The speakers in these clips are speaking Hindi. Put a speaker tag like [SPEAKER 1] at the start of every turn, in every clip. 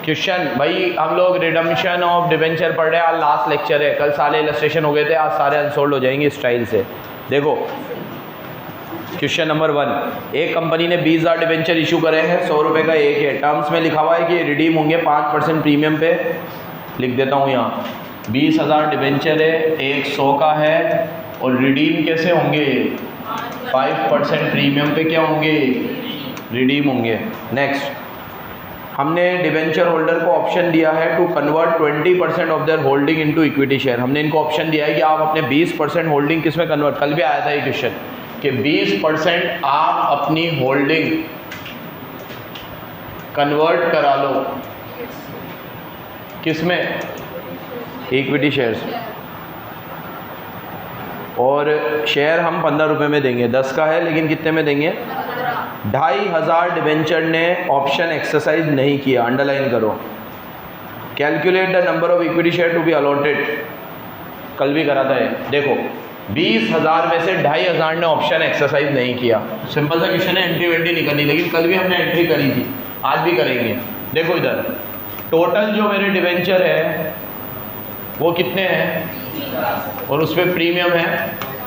[SPEAKER 1] क्वेश्चन भाई हम लोग रिडम्पशन ऑफ डिबेंचर पढ़ रहे हैं। आज लास्ट लेक्चर है, कल सारे इलस्ट्रेशन हो गए थे, आज सारे अनसोल्ड हो जाएंगे स्टाइल से। देखो क्वेश्चन नंबर 1, एक कंपनी ने 20,000 डिबेंचर इशू करे हैं, 100 रुपये का एक है। टर्म्स में लिखा हुआ है कि रिडीम होंगे 5% प्रीमियम पे। लिख देता हूँ यहाँ 20,000 डिबेंचर है, एक 100 का है और रिडीम कैसे होंगे 5% प्रीमियम पे क्या होंगे, रिडीम होंगे। नेक्स्ट, हमने डिबेंचर होल्डर को ऑप्शन दिया है to convert 20% of their holding into equity share. हमने इनको ऑप्शन दिया है कि आप अपने 20% होल्डिंग किस में कन्वर्ट, कल भी आया था ये क्वेश्चन कि 20% आप अपनी होल्डिंग कन्वर्ट करा लो किस में, इक्विटी शेयर्स। और शेयर हम 15 रुपये में देंगे, 10 का है लेकिन कितने में देंगे, 2,500 डिबेंचर ने ऑप्शन एक्सरसाइज नहीं किया, अंडरलाइन करो। Calculate the number of equity share to be allotted, कल भी करा था ये। देखो 20,000 में से 2,500 ने ऑप्शन एक्सरसाइज नहीं किया। सिंपल सा क्वेश्चन है, एंट्री वेंट्री नहीं करनी, लेकिन कल भी हमने एंट्री करी थी, आज भी करेंगे। देखो इधर टोटल जो मेरे डिबेंचर है वो कितने हैं और उस पर प्रीमियम है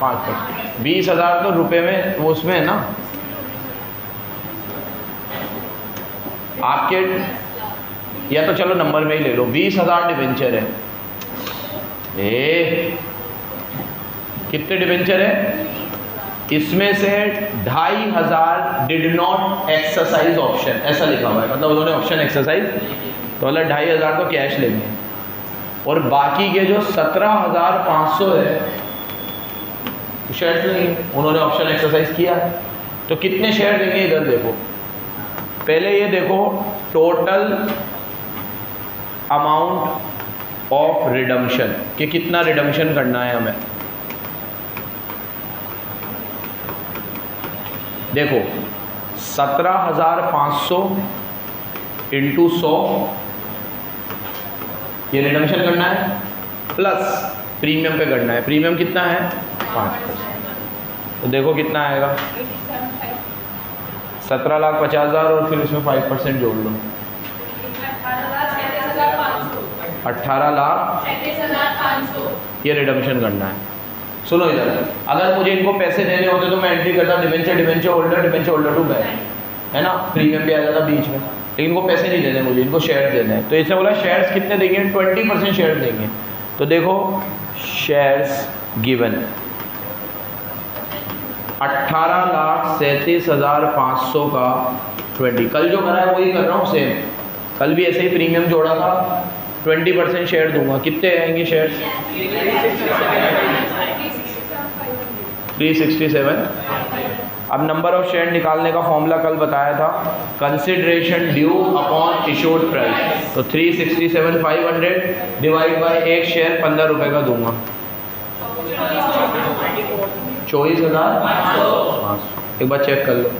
[SPEAKER 1] 5%। 20,000 तो रुपये में वो उसमें है ना, आपके या तो चलो नंबर में ही ले लो। 20,000 डिबेंचर है, कितने डिबेंचर है, इसमें से 2,500 डिड नॉट एक्सरसाइज ऑप्शन, ऐसा लिखा हुआ है, मतलब उन्होंने ऑप्शन एक्सरसाइज तो मतलब 2,500 तो कैश लेंगे और बाकी के जो 17,500 है शेयर लेंगे, उन्होंने ऑप्शन एक्सरसाइज किया। तो कितने शेयर देंगे इधर देखो, पहले ये देखो टोटल अमाउंट ऑफ रिडम्पशन कि कितना रिडम्पशन करना है हमें। देखो 17,500 इंटू 100 ये रिडम्पशन करना है, प्लस प्रीमियम पे करना है। प्रीमियम कितना है 5%, तो देखो कितना आएगा 17,50,000 और फिर उसमें 5% जोड़ लो, 18,37,500 ये रिडम्पशन करना है। सुनो इधर, अगर मुझे इनको पैसे देने होते तो मैं एंट्री करता डिबेंचर होल्डर टू बैंक, है ना, प्रीमियम भी आ जाता बीच में, लेकिन इनको पैसे नहीं देने मुझे, इनको शेयर देने हैं। तो इसने बोला शेयर्स कितने देंगे, 20% शेयर देंगे। तो देखो शेयर्स गिवन 18,37,500 का 20, कल जो करा है वही कर रहा हूँ सेम, कल भी ऐसे ही प्रीमियम जोड़ा था, 20% शेयर दूंगा। कितने आएंगे शेयर, 367। अब नंबर ऑफ शेयर निकालने का फॉर्मूला कल बताया था, consideration due upon issued price. तो 367,500 डिवाइड बाय एक शेयर 15 रुपये का दूंगा, 24,500। एक बार चेक कर लो,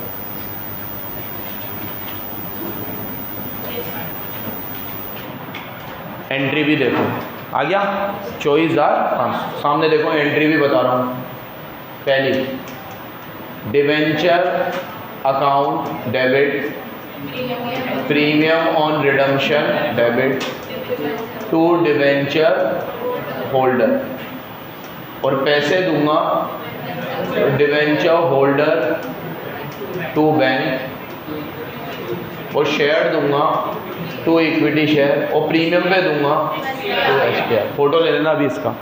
[SPEAKER 1] एंट्री भी देखो आ गया 24,500। सामने देखो एंट्री भी बता रहा हूँ। पहली debenture account debit, premium on redemption debit to debenture holder, और पैसे दूंगा डिबेंचर होल्डर टू बैंक, और शेयर दूंगा टू इक्विटी शेयर, और प्रीमियम पे दूंगा टू एसपीआर। फोटो ले लेना अभी इसका।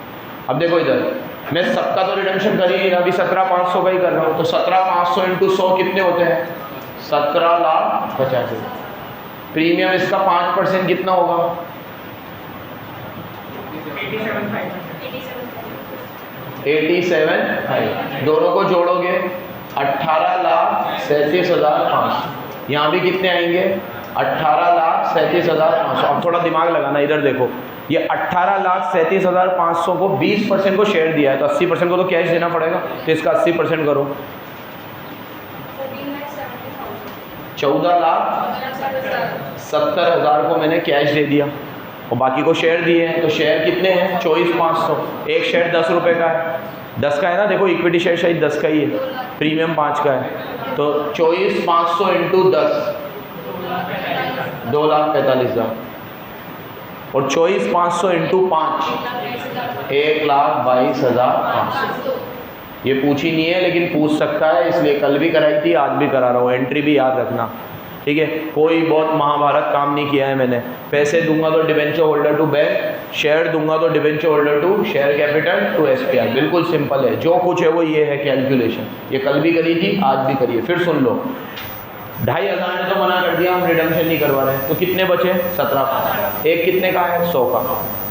[SPEAKER 1] अब देखो इधर मैं सबका तो रिडम्पशन कर ही नहीं रहा, अभी 17,500 का ही कर रहा हूँ। तो 17,500 इंटू 100 कितने होते हैं, 17,50,000। प्रीमियम इसका 5% कितना होगा, 87,500। दोनों को जोड़ोगे 18,37,500। यहाँ भी कितने आएंगे, 18,37,500। अब थोड़ा दिमाग लगाना, इधर देखो ये 18,37,500 को 20% को शेयर दिया है, तो 80% को तो कैश देना पड़ेगा, तो इसका 80% करो, 14,70,000 को मैंने कैश दे दिया और बाकी को शेयर दिए हैं। तो शेयर कितने हैं 24,500, एक शेयर 10 रुपये का है, 10 का है ना, देखो इक्विटी शेयर शायद 10 का ही है, प्रीमियम 5 का है। तो 24,500 इंटू 10 2,45,000। और 24,500 इंटू 5 1,22,500। ये पूछी नहीं है लेकिन पूछ सकता है, इसलिए कल भी कराई थी, आज भी करा रहा हूँ। एंट्री भी याद रखना, ठीक है। कोई बहुत महाभारत काम नहीं किया है मैंने। पैसे दूंगा तो debenture holder to bank, share दूंगा तो debenture holder to share capital to SPI. बिल्कुल सिंपल है, जो कुछ है वो ये है कैलकुलेशन। ये कल भी करी थी, आज भी करिए। फिर सुन लो, 2,500 ने तो मना कर दिया, हम रिडम्पशन नहीं करवा रहे, तो कितने बचे? 17 का। एक कितने का है? 100 का।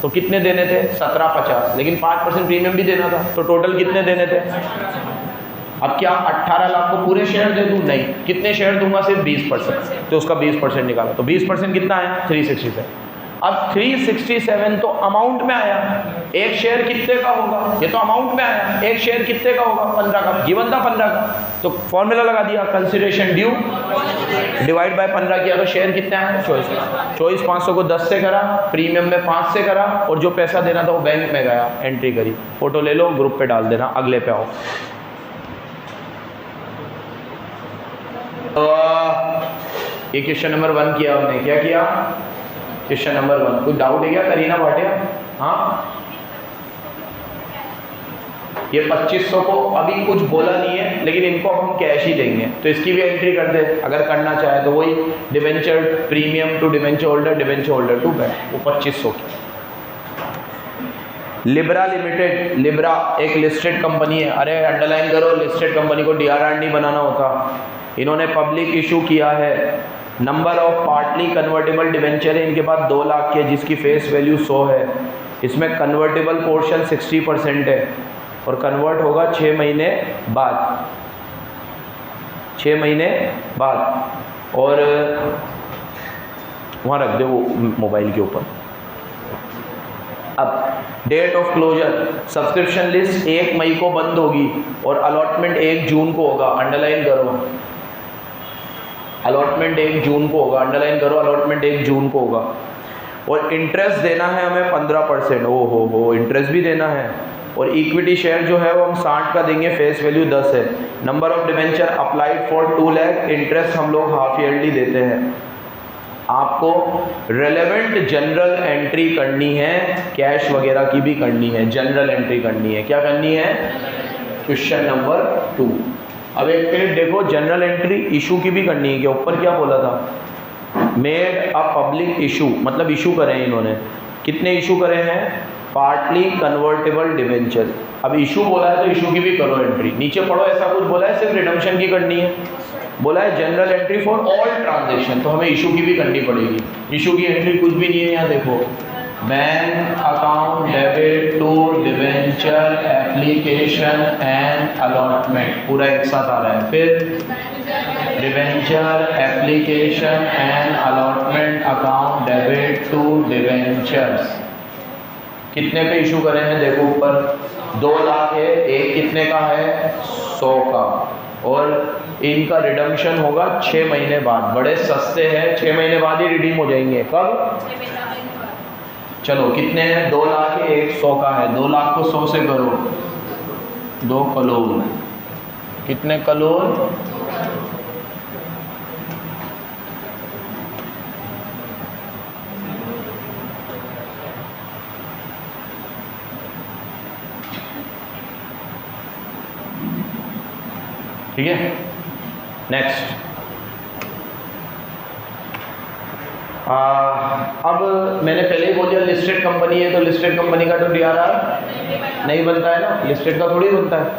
[SPEAKER 1] तो कितने देने थे? 17,50, लेकिन 5% प्रीमियम भी देना था, तो टोटल कितने देने थे? अब क्या 18 लाख को पूरे शेयर दे दूं? नहीं। कितने शेयर दूंगा? सिर्फ 20%, तो उसका 20% निकाला, तो 20% कितना आया? 367। अब 367 तो अमाउंट में आया, एक शेयर कितने का होगा? ये तो अमाउंट में आया, एक शेयर कितने का होगा? 15 का, गिवन था 15 का, तो फॉर्मूला लगा दिया, कंसिडरेशन ड्यू डिवाइड बाय 15 किया, तो शेयर कितने आए? 24,500 को 10 से करा, प्रीमियम में 5 से करा, और जो पैसा देना था वो बैंक में गया, एंट्री करी। फोटो ले लो, ग्रुप पे डाल देना। अगले पे आओ। ये क्वेश्चन नंबर 1 किया हमने। क्या किया? Question number 1। कोई डाउट है क्या करीना भाटिया? हाँ, ये 2500 को अभी कुछ बोला नहीं है, लेकिन इनको अब हम कैश ही देंगे, तो इसकी भी एंट्री कर दे अगर करना चाहे तो। वही debenture premium to debenture holder to bank, वो 2500 की। लिब्रा लिमिटेड, लिब्रा एक लिस्टेड कंपनी है। अरे अंडरलाइन करो, लिस्टेड कंपनी को DRR बनाना होता। इन्होंने पब्लिक इशू किया है। Number of partly convertible debenture है इनके पास 2 लाख के, जिसकी फेस वैल्यू 100 है। इसमें कन्वर्टेबल पोर्शन 60% है, और कन्वर्ट होगा 6 महीने बाद, 6 महीने बाद। और वहाँ रख दे वो मोबाइल के ऊपर। अब date of closure, subscription list 1 मई को बंद होगी और अलॉटमेंट 1 जून को होगा। अंडरलाइन करो, अलॉटमेंट 1 जून को होगा। अंडरलाइन करो, अलॉटमेंट 1 जून को होगा। और इंटरेस्ट देना है हमें 15%। ओ हो, इंटरेस्ट भी देना है। और इक्विटी शेयर जो है वो हम 60 का देंगे, फेस वैल्यू 10 है। Number of debenture applied for 2 lakh, interest हम लोग हाफ ईयरली देते हैं। आपको रेलेवेंट जनरल एंट्री करनी है, कैश वगैरह की भी करनी है, जनरल एंट्री करनी है। क्या करनी है? Question number 2। अब एक मिनट देखो, जनरल एंट्री इशू की भी करनी है क्या? ऊपर क्या बोला था? मेड अ पब्लिक इशू, मतलब इशू करे इन्होंने। कितने इशू करे हैं? Partly convertible debenture. अब इशू बोला है तो इशू की भी करो एंट्री। नीचे पढ़ो, ऐसा कुछ बोला है सिर्फ रिडम्पशन की करनी है? बोला है general entry for all transaction, तो हमें इशू की भी करनी पड़ेगी। इशू की एंट्री कुछ भी नहीं है, यहाँ देखो, bank account debit to debenture application and allotment, पूरा एक साथ आ रहा है। फिर debenture application and allotment account debit to debentures. कितने पे इशू करे हैं? देखो ऊपर 2 लाख है, एक कितने का है? 100 का। और इनका रिडम्पशन होगा 6 महीने बाद। बड़े सस्ते हैं, 6 महीने बाद ही रिडीम हो जाएंगे। कब? चलो कितने हैं? 2 लाख है, एक 100 का है। 2 लाख को 100 से करो, 2 करोड़। कितने करोड़? ठीक है, नेक्स्ट। अब मैंने पहले ही बोल दिया लिस्टेड कंपनी है, तो लिस्टेड कंपनी का तो DRR नहीं बनता है ना, लिस्टेड का थोड़ी बनता है,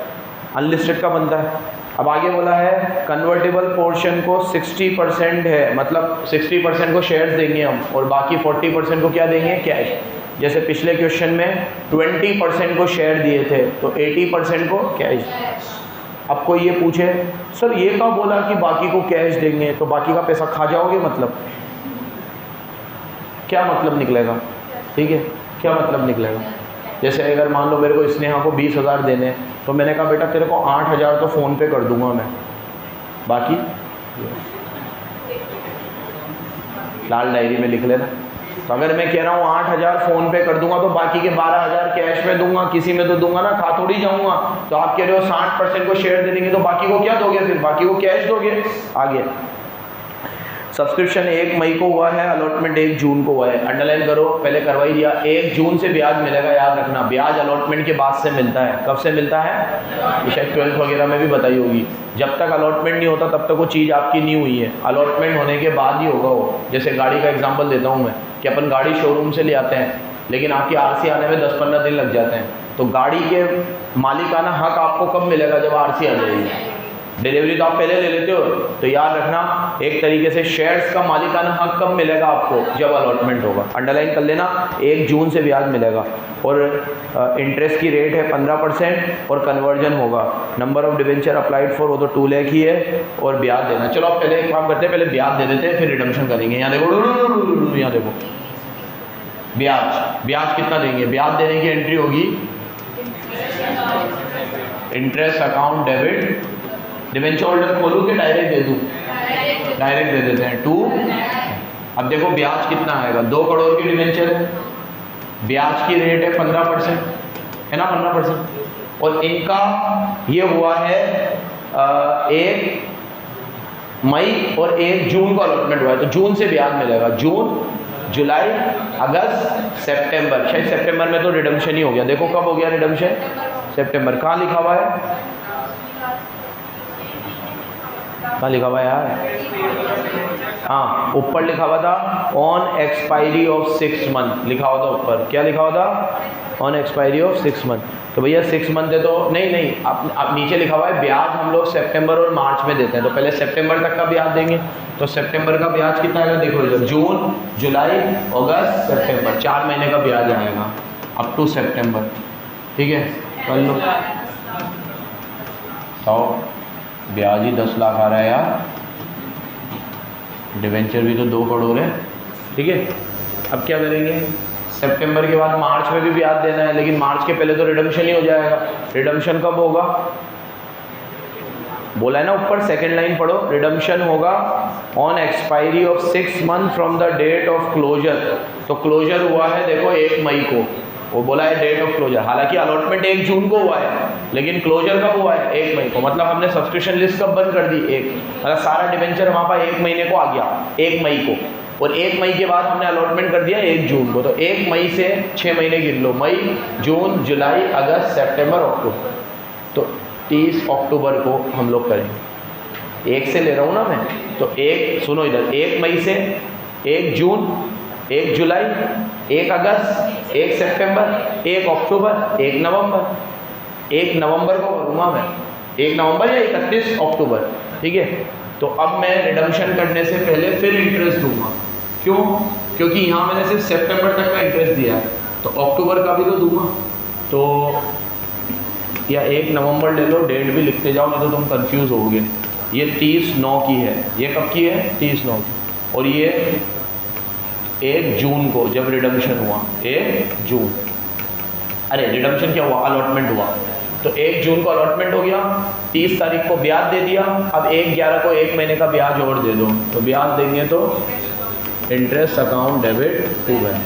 [SPEAKER 1] अनलिस्टेड का बनता है। अब आगे बोला है कन्वर्टेबल पोर्शन को 60% है, मतलब 60% को शेयर्स देंगे हम, और बाकी 40% को क्या देंगे? कैश। जैसे पिछले क्वेश्चन में 20% को शेयर दिए थे, तो 80% को कैश। अब कोई ये पूछे सर ये कब बोला कि बाकी को कैश देंगे, तो बाकी का पैसा खा जाओगे, मतलब क्या मतलब निकलेगा? ठीक है, क्या मतलब निकलेगा? जैसे अगर मान लो मेरे को स्नेहा को 20,000 देने, तो मैंने कहा बेटा तेरे को 8,000 तो फ़ोन पे कर दूंगा मैं, बाकी लाल डायरी में लिख लेना। तो अगर मैं कह रहा हूँ 8,000 फ़ोन पे कर दूंगा, तो बाकी के 12,000 कैश में दूंगा, किसी में तो दूंगा ना, खा थोड़ी जाऊंगा। तो आप कह रहे हो 60% को शेयर दे देंगे, तो बाकी को क्या दोगे? फिर बाकी को कैश दोगे। आगे सब्सक्रिप्शन 1 मई को हुआ है, अलॉटमेंट 1 जून को हुआ है। अंडरलाइन करो, पहले करवा ही दिया। 1 जून से ब्याज मिलेगा, याद रखना। ब्याज अलॉटमेंट के बाद से मिलता है। कब से मिलता है? ये शायद 12th वगैरह में भी बताई होगी। जब तक अलॉटमेंट नहीं होता तब तक वो चीज़ आपकी नहीं हुई है। अलॉटमेंट होने के बाद ही होगा वो। जैसे गाड़ी का एग्जाम्पल देता हूँ मैं कि अपन गाड़ी शोरूम से ले आते हैं, लेकिन आपकी आरसी आने में 10-15 दिन लग जाते हैं। तो गाड़ी के मालिकाना हक आपको कब मिलेगा? जब आरसी आ जाएगी। डिलीवरी तो आप पहले ले लेते हो, तो याद रखना एक तरीके से शेयर्स का मालिकाना हक कब मिलेगा आपको? जब अलॉटमेंट होगा। अंडरलाइन कर लेना, 1 जून से ब्याज मिलेगा और इंटरेस्ट की रेट है 15% और कन्वर्जन होगा। Number of debenture applied for वो तो 2 लाख ही है और ब्याज देना। चलो आप पहले एक काम करते हैं, पहले ब्याज दे देते हैं फिर रिडम्पशन करेंगे। यहाँ देखो, यहाँ देखो ब्याज कितना देंगे? ब्याज देने की एंट्री होगी interest account debit. Debenture holder खोलूँ कि डायरेक्ट दे दूँ? डायरेक्ट दे देते हैं 2। अब देखो ब्याज कितना आएगा? 2 करोड़ की डिवेंचर है, ब्याज की रेट है 15%, है ना, 15%। और इनका ये हुआ है 1 मई और 1 जून को अलॉटमेंट हुआ है, तो जून से ब्याज मिलेगा। जून, जुलाई, अगस्त, सितंबर। शायद सितंबर में तो रिडम्पशन ही हो गया। देखो कब हो गया रिडम्पशन? सितंबर। कहाँ लिखा हुआ है? कहाँ लिखा हुआ है यार? हाँ, ऊपर लिखा हुआ था ऑन एक्सपायरी ऑफ 6 मंथ लिखा हुआ था ऊपर। क्या लिखा हुआ था? On expiry of 6 month. तो भैया 6 मंथ है तो नहीं, आप नीचे लिखा हुआ है ब्याज हम लोग सितंबर और मार्च में देते हैं, तो पहले सितंबर तक का ब्याज देंगे। तो सितंबर का ब्याज कितना आएगा? देखो इधर, जून, जुलाई, अगस्त, सितंबर, 4 महीने का ब्याज आएगा अप टू सितंबर। ठीक है, कर लो। तो ब्याज ही 10 लाख आ रहा है यार, डिवेंचर भी तो 2 करोड़ है। ठीक है, अब क्या करेंगे? सितंबर के बाद मार्च में भी ब्याज देना है, लेकिन मार्च के पहले तो रिडम्पशन ही हो जाएगा। रिडम्पशन कब होगा? बोला है ना ऊपर, सेकंड लाइन पढ़ो। रिडम्पशन होगा on expiry of 6 month from the date of closure. तो क्लोजर हुआ है देखो 1 मई को, वो बोला है डेट ऑफ क्लोजर। हालांकि अलॉटमेंट 1 जून को हुआ है, लेकिन क्लोजर कब हुआ है? 1 मई को। मतलब हमने सब्सक्रिप्शन लिस्ट कब बंद कर दी? 1, मतलब सारा डिवेंचर हमारे पास 1 महीने को आ गया, 1 मई को। और 1 मई के बाद हमने अलॉटमेंट कर दिया 1 जून को। तो 1 मई से 6 महीने गिन लो, मई, जून, जुलाई, अगस्त, सितंबर, अक्टूबर। तो 30 अक्टूबर को हम लोग करेंगे। 1 से ले रहा हूँ ना मैं, तो 1 सुनो इधर, 1 मई से 1 जून, 1 जुलाई, 1 अगस्त, 1 सितंबर, 1 अक्टूबर, 1 नवंबर। 1 नवंबर को करूँगा मैं, 1 नवंबर या 31 अक्टूबर। ठीक है, तो अब मैं रिडम्पशन करने से पहले फिर इंटरेस्ट दूंगा। क्यों? क्योंकि यहाँ मैंने सिर्फ सितंबर तक का इंटरेस्ट दिया है, तो अक्टूबर का भी तो दूंगा। तो या 1 नवंबर ले लो, डेट भी लिखते जाओ, नहीं तो तुम कंफ्यूज होगे। ये 30/9 की है। ये कब की है? 30/9 की। और ये 1 जून को जब रिडम्पशन हुआ, 1 जून, अरे रिडम्पशन क्या हुआ? अलॉटमेंट हुआ। तो 1 जून को अलॉटमेंट हो गया, 30 तारीख को ब्याज दे दिया। अब 1/11 को 1 महीने का ब्याज और दे दो, तो ब्याज देंगे तो interest account debit to bank.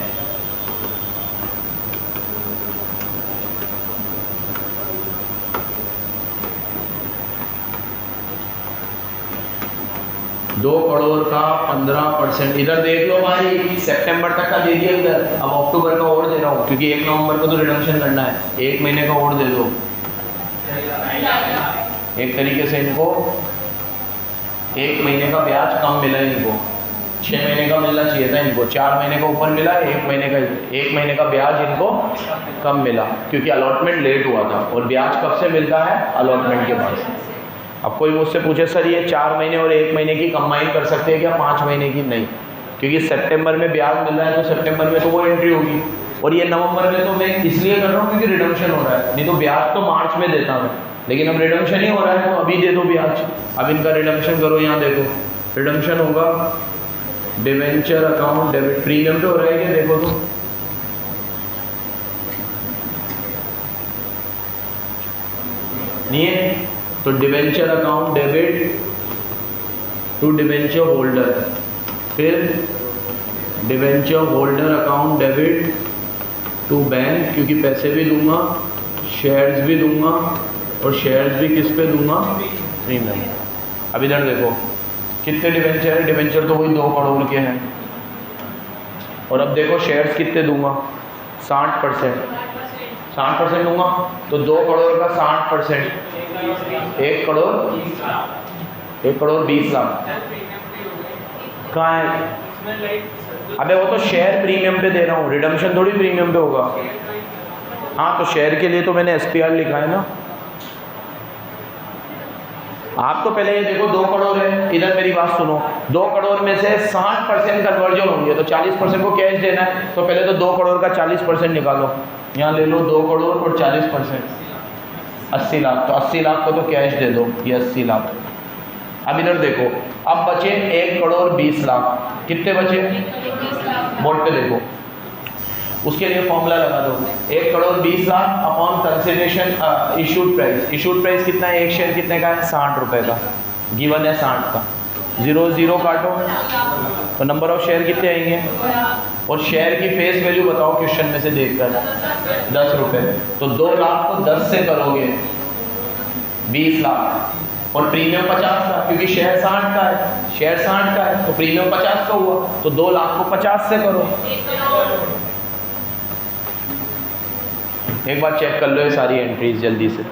[SPEAKER 1] दो करोड़ का 15%। इधर देख लो भाई, सितंबर तक का दे दिया इधर, अब अक्टूबर का और दे रहा हूँ क्योंकि 1 नवंबर को तो रिडम्पशन करना है। 1 महीने का और दे दो। एक तरीके से इनको 1 महीने का ब्याज कम मिला है, इनको 6 महीने का मिलना चाहिए था, इनको 4 महीने का ऊपर मिला, 1 महीने का ब्याज इनको कम मिला क्योंकि अलॉटमेंट लेट हुआ था। और ब्याज कब से मिलता है? अलॉटमेंट के बाद। अब कोई मुझसे पूछे सर ये 4 महीने और 1 महीने की कंबाइन कर सकते हैं क्या 5 महीने की? नहीं, क्योंकि सितंबर में ब्याज मिल रहा है तो सितंबर में तो वो एंट्री होगी, और ये नवंबर में तो मैं इसलिए कर रहा हूँ क्योंकि रिडम्पशन हो रहा है, नहीं तो ब्याज तो मार्च में देता मैं, लेकिन अब रिडम्पशन ही हो रहा है तो अभी दे दो ब्याज। अब इनका रिडम्पशन करो, यहाँ देखो रिडम्पशन होगा डिवेंचर अकाउंट डेबिट, प्रीमियम पे हो रहा है क्या? देखो तो नहीं है, तो debenture account debit to debenture holder, फिर debenture holder account debit to bank, क्योंकि पैसे भी दूंगा, शेयर्स भी दूंगा, और शेयर्स भी किस पे दूंगा? प्रीमियम। अब इधर देखो कितने डिवेंचर है? डिवेंचर तो वही 2 करोड़ के हैं। और अब देखो शेयर्स कितने दूंगा? 60%। 60% दूंगा तो 2 करोड़ का 60%, 1 करोड़ 20 लाख। कहाँ है? अबे वो तो शेयर प्रीमियम पे दे रहा हूँ, रिडम्पशन थोड़ी प्रीमियम पे होगा। हाँ तो शेयर के लिए तो मैंने SPR लिखा है ना। आप तो पहले ये देखो 2 करोड़ है, इधर मेरी बात सुनो, 2 करोड़ में से 60% कन्वर्जन होंगे तो 40% को कैश देना है, तो पहले तो 2 करोड़ का 40% निकालो। यहाँ ले लो 2 करोड़ और 40%, 80 लाख। तो 80 लाख को तो कैश दे दो, ये 80 लाख। अब इधर देखो, अब बचे 1 करोड़ 20 लाख। कितने बचे? बोर्ड पे देखो, उसके लिए फॉर्मूला लगा दो, 1 crore 20 lakh upon consideration issued price. Issued price कितना है? एक शेयर कितने का है? 60 रुपये का। गिवन है 60 का। 0 0 काटो तो नंबर ऑफ शेयर कितने आएंगे? और शेयर की फेस वैल्यू बताओ क्वेश्चन में से देखकर, 10 रुपये। तो 2 लाख को 10 से करोगे 20 लाख, और प्रीमियम 50 का, क्योंकि शेयर 60 का है, शेयर 60 का है तो प्रीमियम 50 का हुआ, तो 2 लाख को 50 से करो। एक बार चेक कर लो ये सारी एंट्रीज जल्दी से।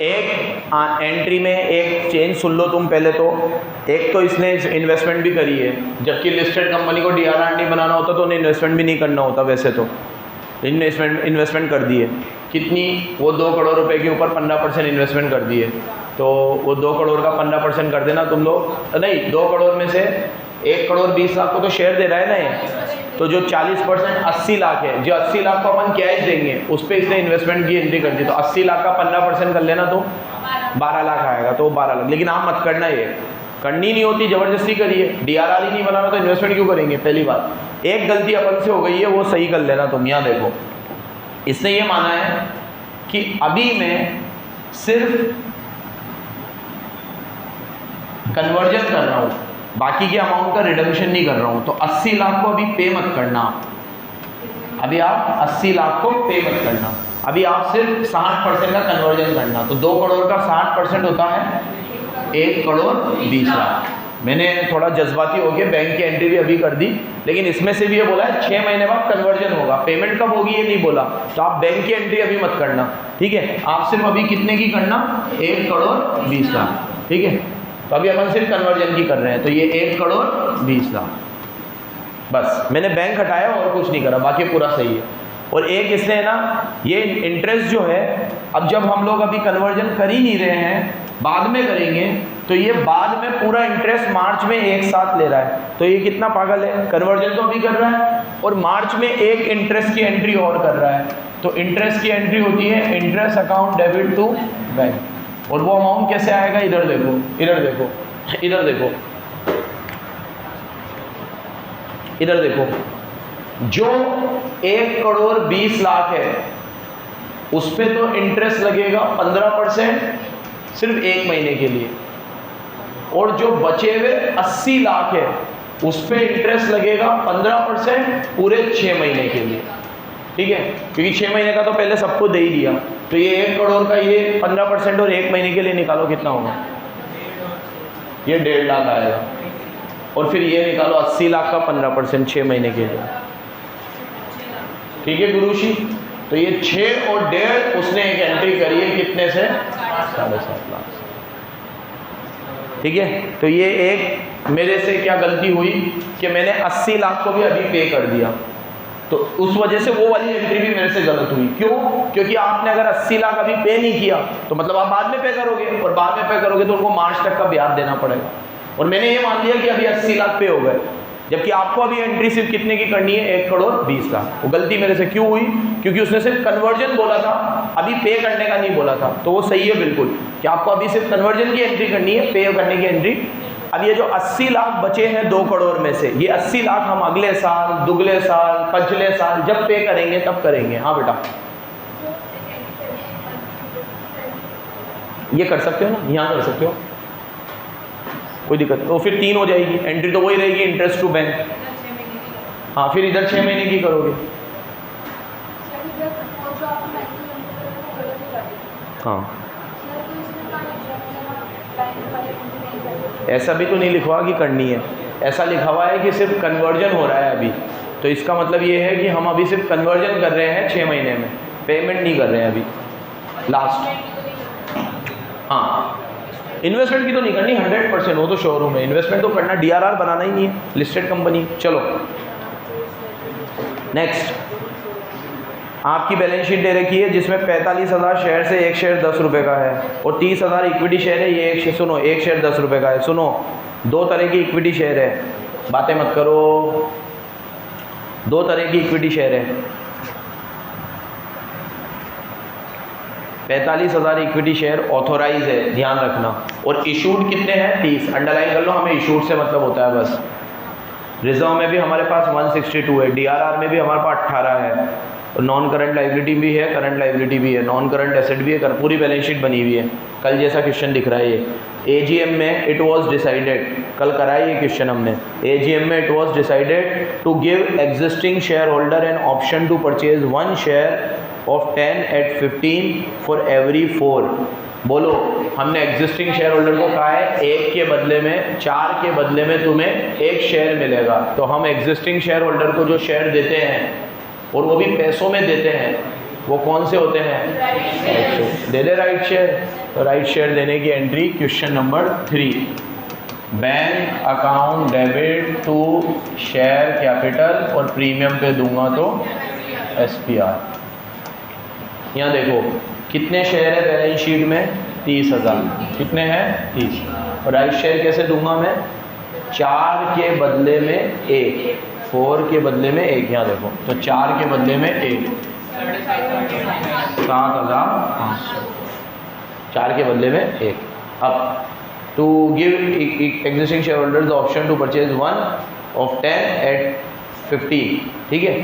[SPEAKER 1] एक एंट्री में एक चेंज सुन लो तुम पहले तो। एक तो इसने इन्वेस्टमेंट भी करी है, जबकि लिस्टेड कंपनी को DRR नहीं बनाना होता तो उन्हें इन्वेस्टमेंट भी नहीं करना होता। वैसे तो इन्वेस्टमेंट कर दी है। कितनी? वो 2 करोड़ रुपए के ऊपर 15% इन्वेस्टमेंट कर दी है। तो वो 2 करोड़ का 15% कर देना तुम लोग। नहीं, 2 करोड़ में से 1 करोड़ 20 लाख को तो शेयर दे रहा है ना ये। तो जो 40% 80 लाख है, जो 80 लाख को अपन कैश देंगे उस पर इसने इन्वेस्टमेंट की एंट्री कर दी। तो 80 लाख का 15% कर लेना तो 12 लाख आएगा। तो 12 लाख, लेकिन आप मत करना, ये करनी नहीं होती, ज़बरदस्ती करिए। DRR ही नहीं बनाना तो इन्वेस्टमेंट क्यों करेंगे? पहली बात। एक गलती अपन से हो गई है, वो सही कर लेना तुम। यहाँ देखो, इसने ये माना है कि अभी मैं सिर्फ कन्वर्जन कर रहा हूँ, बाकी के अमाउंट का रिडम्पशन नहीं कर रहा हूँ। तो 80 लाख को अभी पे मत करना। अभी आप 80 लाख को पे मत करना, अभी आप सिर्फ 60% का कन्वर्जन करना। तो 2 करोड़ का 60% होता है 1 करोड़ 20 लाख। मैंने थोड़ा जज्बाती हो गया, बैंक की एंट्री भी अभी कर दी, लेकिन इसमें से भी ये बोला है 6 महीने बाद कन्वर्जन होगा। पेमेंट कब होगी ये नहीं बोला, तो आप बैंक की एंट्री अभी मत करना, ठीक है। आप सिर्फ अभी कितने की करना? 1 करोड़ 20 लाख, ठीक है। तो अभी अपन सिर्फ कन्वर्जन की कर रहे हैं, तो ये 1 करोड़ 20 लाख। बस मैंने बैंक हटाया और कुछ नहीं करा, बाकी पूरा सही है। और एक इसने है ना, ये इंटरेस्ट जो है, अब जब हम लोग अभी कन्वर्जन कर ही नहीं रहे हैं, बाद में करेंगे, तो ये बाद में पूरा इंटरेस्ट मार्च में एक साथ ले रहा है। तो ये कितना पागल है, कन्वर्जन तो अभी कर रहा है और मार्च में एक इंटरेस्ट की एंट्री और कर रहा है। तो इंटरेस्ट की एंट्री होती है interest account debit to bank, और वो अमाउंट कैसे आएगा? इधर देखो, इधर देखो, इधर देखो, इधर देखो। जो 1 करोड़ 20 लाख है उस पे तो इंटरेस्ट लगेगा 15% सिर्फ 1 महीने के लिए, और जो बचे हुए 80 लाख है उस पे इंटरेस्ट लगेगा 15% पूरे 6 महीने के लिए, ठीक है। क्योंकि 6 महीने का तो पहले सबको दे ही दिया, तो ये 1 करोड़ का ये 15% और 1 महीने के लिए निकालो कितना होगा? ये 1.5 लाख आएगा। और फिर ये निकालो 80 लाख का 15% 6 महीने के लिए, ठीक है गुरुजी। तो ये 6 और 1.5 उसने एक एंट्री करी है कितने से? 7.5 लाख, ठीक है। तो ये एक मेरे से क्या गलती हुई कि मैंने 80 लाख को भी अभी पे कर दिया, तो उस वजह से वो वाली एंट्री भी मेरे से गलत हुई। क्यों? क्योंकि आपने अगर 80 लाख अभी पे नहीं किया तो मतलब आप बाद में पे करोगे, और बाद में पे करोगे तो उनको मार्च तक का ब्याज देना पड़ेगा। और मैंने ये मान लिया कि अभी 80 लाख पे हो गए, जबकि आपको अभी एंट्री सिर्फ कितने की करनी है? 1 करोड़ 20 लाख। वो गलती मेरे से क्यों हुई? क्योंकि उसने सिर्फ कन्वर्जन बोला था, अभी पे करने का नहीं बोला था। तो वो सही है बिल्कुल कि आपको अभी सिर्फ कन्वर्जन की एंट्री करनी है, पे करने की एंट्री। अब ये जो 80 लाख बचे हैं 2 करोड़ में से, ये 80 लाख हम अगले साल, दुगले साल, पिछले साल जब पे करेंगे तब करेंगे। हाँ बेटा, ये कर सकते हो ना, यहाँ कर सकते हो, कोई दिक्कत नहीं। तो फिर 3 हो जाएगी, एंट्री तो वही रहेगी इंटरेस्ट टू बैंक। हाँ, फिर इधर 6 महीने की करोगे। हाँ ऐसा भी तो नहीं लिखा हुआ कि करनी है, ऐसा लिखा हुआ है कि सिर्फ कन्वर्जन हो रहा है अभी। तो इसका मतलब ये है कि हम अभी सिर्फ कन्वर्जन कर रहे हैं 6 महीने में, पेमेंट नहीं कर रहे हैं अभी लास्ट। हाँ, इन्वेस्टमेंट की तो नहीं करनी 100%, वो तो शोरूम है। इन्वेस्टमेंट तो करना, DRR बनाना ही नहीं है, लिस्टेड कंपनी। चलो नेक्स्ट, आपकी बैलेंस शीट दे रखी है जिसमें 45,000 शेयर से एक शेयर 10 रुपये का है और 30,000 इक्विटी शेयर है। ये एक सुनो, एक शेयर 10 रुपये का है। सुनो, 2 तरह की इक्विटी शेयर है, बातें मत करो, 2 तरह की इक्विटी शेयर है। 45,000 इक्विटी शेयर ऑथोराइज है, ध्यान रखना। और इशूड कितने हैं? 30। अंडरलाइन कर लो, हमें इशूड से मतलब होता है बस। रिजर्व में भी हमारे पास 162 है, DRR में भी हमारे पास 18 है, और नॉन करंट लाइबिलिटी भी है, करंट लाइबिलिटी भी है, नॉन करंट एसेट भी है, पूरी बैलेंस शीट बनी हुई है। कल जैसा क्वेश्चन दिख रहा है ये। AGM में इट वाज डिसाइडेड, कल कराया ये क्वेश्चन हमने। AGM में it was decided to give existing share holder an option to purchase 1 share of 10 at 15 for every 4। बोलो, हमने एग्जिस्टिंग शेयर होल्डर को कहा है 1 के बदले में, 4 के बदले में तुम्हें 1 शेयर मिलेगा। तो हम एग्जिस्टिंग शेयर होल्डर को जो शेयर देते हैं, और वो भी पैसों में देते हैं, वो कौन से होते हैं? दे दे राइट शेयर। तो राइट शेयर देने की entry question number 3, bank account debit to share capital और प्रीमियम पे दूंगा तो SPR। यहाँ देखो कितने शेयर है बैलेंस शीट में? 30,000। कितने हैं? 30। और राइट शेयर कैसे दूंगा मैं? 4 के बदले में 1, 4 के बदले में 1। यहाँ देखो, तो 4 के बदले में 1, 7,500। 4 के बदले में 1। अब to give existing share holder the option to purchase 1 of 10 at 15, ठीक है।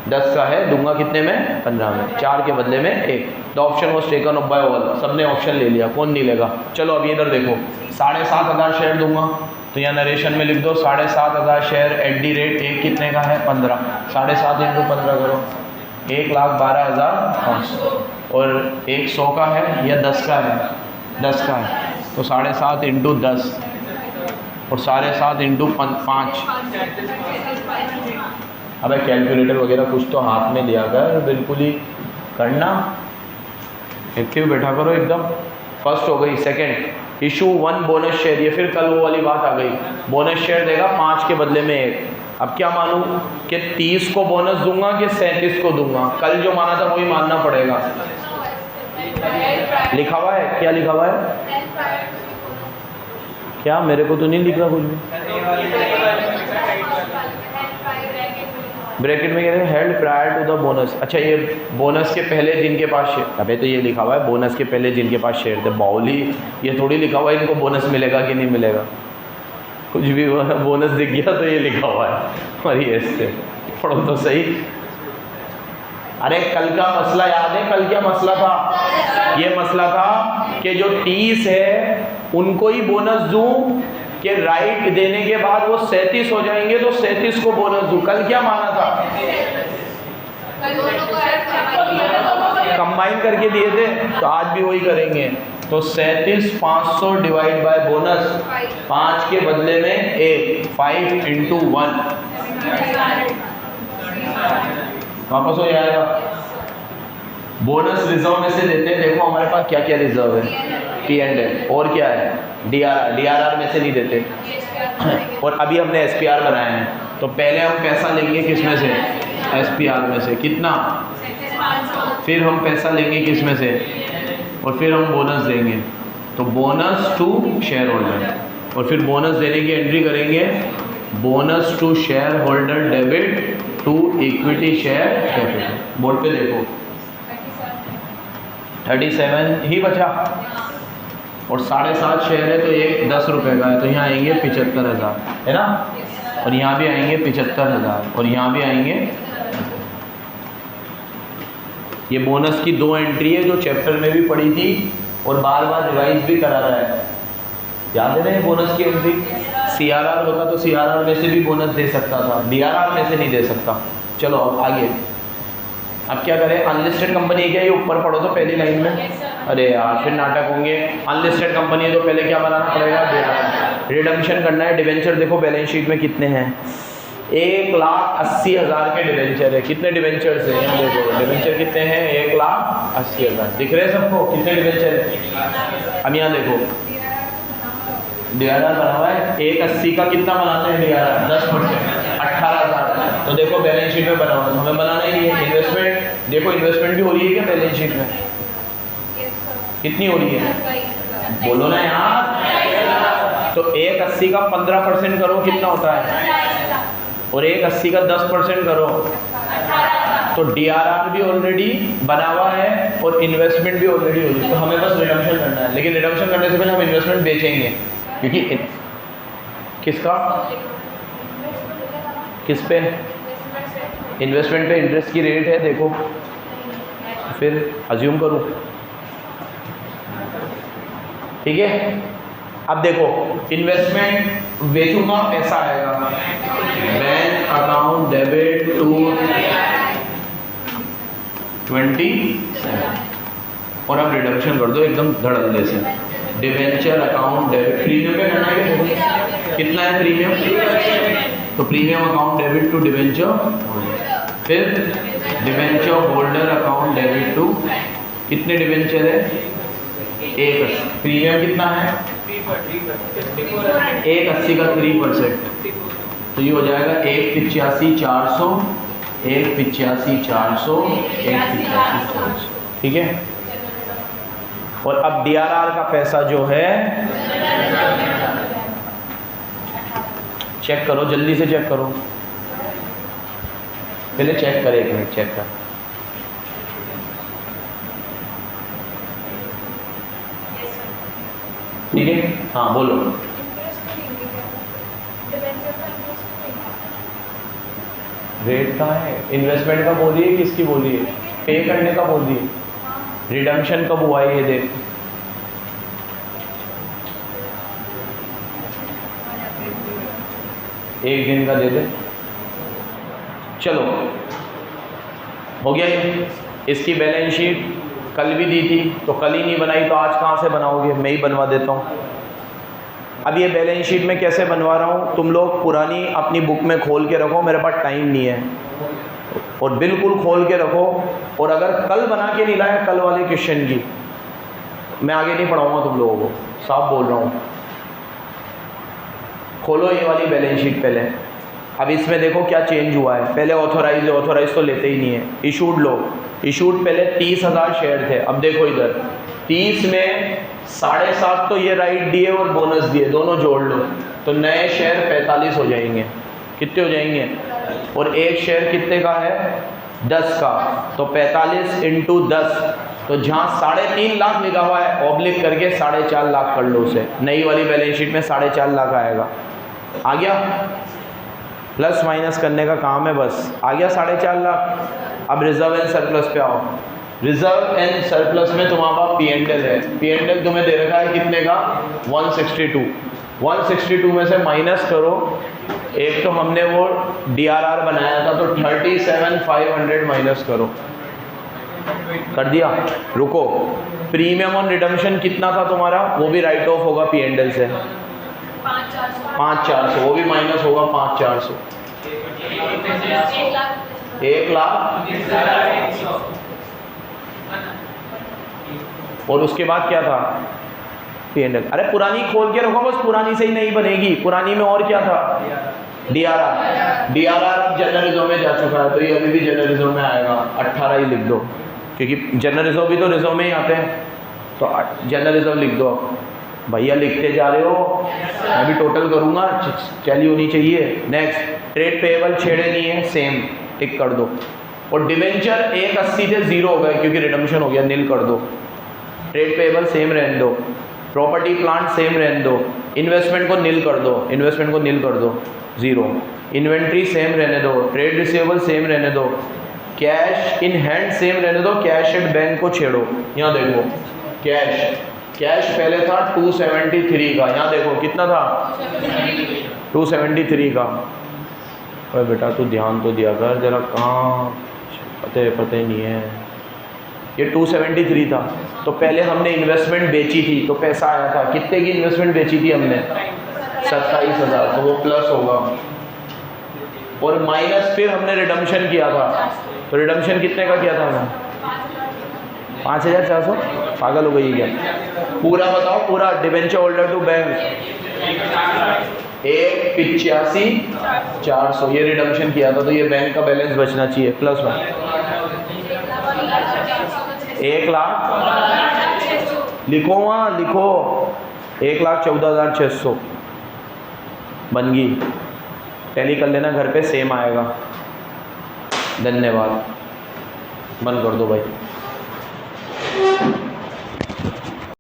[SPEAKER 1] 10 का है, दूंगा कितने में? 15 में। 4 के बदले में 1। The option was taken up by all, सबने ऑप्शन ले लिया, कौन नहीं लेगा। चलो अभी इधर देखो, 7,500 शेयर दूंगा, तो यहाँ नरेशन में लिख दो 7,500 शेयर एट दी रेट 1 कितने का है? 15। 7.5 × 15 करो, 1,12,500। और 1 100 का है या 10 का है? 10 का है, तो 7.5 × 10 और 7.5 × 5। अबे कैलकुलेटर वगैरह कुछ तो हाथ में लिया कर, बिल्कुल ही करना, क्यों बैठा करो एकदम। फर्स्ट हो गई। सेकंड, इशू 1 बोनस शेयर, ये फिर कल वो वाली बात आ गई। बोनस शेयर देगा 5 के बदले में 1। अब क्या मानूं कि 30 को बोनस दूंगा कि 37 को दूंगा? कल जो माना था वही मानना पड़ेगा। लिखा हुआ है क्या? लिखा हुआ है क्या? मेरे को तो नहीं लिख रहा कुछ भी। ब्रैकेट में कह रहे हैं held prior to the bonus. अच्छा, ये बोनस के पहले जिनके पास शेयर, अबे तो ये लिखा हुआ है बोनस के पहले जिनके पास शेयर थे। बाउली, ये थोड़ी लिखा हुआ है इनको बोनस मिलेगा कि नहीं मिलेगा। कुछ भी बोनस दिख गया तो ये लिखा हुआ है। और ये इससे पढ़ो तो सही। अरे कल का मसला याद है? कल क्या मसला था? ये मसला था कि जो 30 है उनको ही बोनस दूं कि राइट देने के बाद वो 37 हो जाएंगे, तो 37 को बोनस दूं। कल क्या माना था? कंबाइन करके दिए थे, तो आज भी वही करेंगे। तो 37,500 डिवाइड बाय बोनस, 5 के बदले में 1, 5 × 1 वापस हो जाएगा। बोनस रिजर्व में से देते हैं। देखो हमारे पास क्या क्या रिजर्व है? P&L, और क्या है? DRR में से नहीं देते। और अभी हमने SPR बनाया है, तो पहले हम पैसा लेंगे किस में से? SPR में से। कितना? फिर हम पैसा लेंगे किस में से? और फिर हम बोनस देंगे। तो बोनस टू शेयर होल्डर, और फिर बोनस देने की एंट्री करेंगे bonus to share holder debit to equity share capital. Board पे देखो 37 ही बचा, और 7.5 शेयर है, तो ये 10 रुपये का है, तो यहाँ आएंगे 75,000, है ना। और यहाँ भी आएंगे 75,000, और यहाँ भी आएंगे। ये बोनस की 2 एंट्री है जो चैप्टर में भी पढ़ी थी और बार बार रिवाइज भी करा रहा है। याद है ना ये बोनस की एंट्री? CRR होता तो CRR में से भी बोनस दे सकता था, DRR में से नहीं दे सकता। चलो अब आगे, अब क्या करें? अनलिस्टेड कंपनी क्या? ये ऊपर पढ़ो तो पहली लाइन में अरे यार फिर नाटक होंगे। अनलिस्टेड कंपनी है तो पहले क्या बनाना पड़ेगा, DRR। रिडम्पशन करना है। डिवेंचर देखो बैलेंस शीट में कितने हैं, 1,80,000 के डिवेंचर है। कितने डिवेंचर्स हैं यहाँ देखो, डिवेंचर कितने हैं, 1,80,000। दिख रहे हैं सबको कितने डिवेंचर है। अब यहाँ देखो DRR बना हुआ है, 1,80 का कितना बनाते हैं DRR, 10%, 18,000। तो देखो बैलेंस शीट में बना हुआ है, हमें बनाना ही है। इन्वेस्टमेंट देखो, इन्वेस्टमेंट भी हो रही है क्या बैलेंस शीट में, कितनी हो रही है, बोलो ना यार। तो 1,80 का 15% करो कितना होता है, और 1,80 का 10% करो तो DRR भी ऑलरेडी बना हुआ है और इन्वेस्टमेंट भी ऑलरेडी हो रही है। तो हमें बस रिडम्पशन करना है, लेकिन रिडम्पशन करने से पहले हम इन्वेस्टमेंट बेचेंगे, क्योंकि किसका, किस पे, इन्वेस्टमेंट पे इंटरेस्ट की रेट है देखो, फिर अज्यूम करूँ, ठीक है। अब देखो इन्वेस्टमेंट बेचूंगा, पैसा आएगा, बैंक अकाउंट डेबिट टू 27, और अब रिडम्पशन कर दो एकदम धड़ल्ले से। डिवेंचर अकाउंट डेबिट, प्रीमियम पे करना है, कितना है प्रीमियम, तो premium account debit to debenture, फिर debenture holder account debit to, कितने डिवेंचर है, 1,80। प्रीमियम कितना है, 1,80 का 3%, तो ये हो जाएगा 1,85,400, 1,85,400, 1,85,400, ठीक है। और अब DRR का पैसा जो है, चेक करो जल्दी से, चेक करो, पहले चेक करें, 1 मिनट चेक कर। ठीक है, हाँ बोलो। रेट कहाँ है, इन्वेस्टमेंट का बोल रही है, किसकी बोल रही है, पे करने का बोल रही है। रिडम्पशन कब हुआ है ये देख, एक दिन का दे दे, चलो हो गया ये। इसकी बैलेंस शीट कल भी दी थी, तो कल ही नहीं बनाई तो आज कहाँ से बनाओगे, मैं ही बनवा देता हूँ। अब ये बैलेंस शीट में कैसे बनवा रहा हूँ, तुम लोग पुरानी अपनी बुक में खोल के रखो, मेरे पास टाइम नहीं है, और बिल्कुल खोल के रखो। और अगर कल बना के नहीं लाया कल वाले क्वेश्चन की, मैं आगे नहीं पढ़ाऊँगा तुम लोगों को, साफ बोल रहा हूँ। खोलो ये वाली बैलेंस शीट पहले। अब इसमें देखो क्या चेंज हुआ है, पहले ऑथोराइज है, ऑथोराइज तो लेते ही नहीं है। इशूड लो, इशूड पहले 30,000 शेयर थे, अब देखो इधर 30 में 7.5 तो ये राइट दिए और बोनस दिए, दोनों जोड़ लो तो नए शेयर 45 हो जाएंगे। कितने हो जाएंगे, और एक शेयर कितने का है, 10 का, तो 45 इंटू 10, तो जहाँ 3.5 लाख लिखा हुआ है ऑब्लिक करके 4.5 लाख कर लो उसे। नई वाली बैलेंस शीट में 4.5 लाख आएगा। आ गया, प्लस माइनस करने का काम है बस, आ गया 4.5 लाख। अब रिजर्व एंड सरप्लस पे आओ। रिजर्व एंड सरप्लस में तुम्हारा पास P&L है, P&L तुम्हें दे रखा है कितने का, 162। 162 में से माइनस करो, एक तो हमने वो DRR बनाया था तो 37,500 माइनस करो, कर दिया। रुको, प्रीमियम ऑन रिडम्पशन कितना था तुम्हारा, वो भी राइट ऑफ होगा P&L से, 5,400, वो भी माइनस होगा 5,400, 1,00,000। और उसके बाद क्या था, P&L। अरे पुरानी खोल के रखो बस, पुरानी से ही नहीं बनेगी, पुरानी में और क्या था, DRR अब जनरल रिजर्व में जा चुका है, तो ये अभी भी जनरल रिजर्व में आएगा, 18 ही लिख दो, क्योंकि जनरल रिजर्व भी तो रिजर्व में ही आते हैं, तो जनरल रिजर्व लिख दो। भैया लिखते जा रहे हो, मैं भी टोटल करूँगा, चली होनी चाहिए। नेक्स्ट, ट्रेड पेएबल छेड़े नहीं है, सेम टिक कर दो। और डिवेंचर 1,80 से 0 हो गए क्योंकि रिडम्पशन हो गया, नील कर दो। ट्रेड पेएबल सेम रहने दो, प्रॉपर्टी प्लांट सेम रहने दो, इन्वेस्टमेंट को नील कर दो, इन्वेस्टमेंट को नील कर दो, 0। इन्वेंट्री सेम रहने दो, ट्रेड रिसीवेबल सेम रहने दो, कैश इन हैंड सेम रहने दो, कैश एट बैंक को छेड़ो। यहाँ देखो कैश पहले था 273 का, यहाँ देखो कितना था, 273 का। अरे बेटा तू ध्यान तो दिया कर जरा, कहाँ पते नहीं है। ये 273 था। तो पहले हमने इन्वेस्टमेंट बेची थी तो पैसा आया था, कितने की इन्वेस्टमेंट बेची थी हमने? 27,000, तो वो प्लस होगा। और माइनस फिर हमने रिडम्पशन किया था, तो रिडम्पशन कितने का किया था हमने? 5,400। पागल हो गई क्या? पूरा बताओ, पूरा डिबेंचर होल्डर टू बैंक 1,85,400 ये रिडम्पशन किया था, तो ये बैंक का बैलेंस बचना चाहिए प्लस 1,00,000 लिखो, वहाँ लिखो 1,14,600 बन गई। टैली कर लेना घर पे, सेम आएगा। धन्यवाद, बंद कर दो भाई।